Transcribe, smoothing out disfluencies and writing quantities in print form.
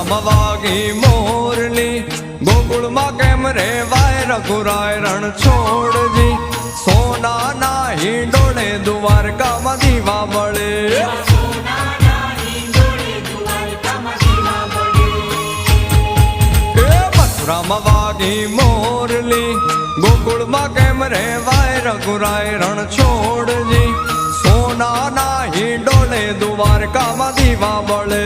મથુરામાં વાગી મોરલી, ગોકુળમાં કેમ રેવાય રઘુરાય રણ છોડજી. સોનાના હિંડોળે દ્વારકામાં દીવા બળે, મથુરામાં વાગી મોરલી, ગોકુળમાં કેમ રેવાય રઘુરાય રણ છોડજી. સોનાના હિંડોળે દ્વારકામાં દીવા બળે.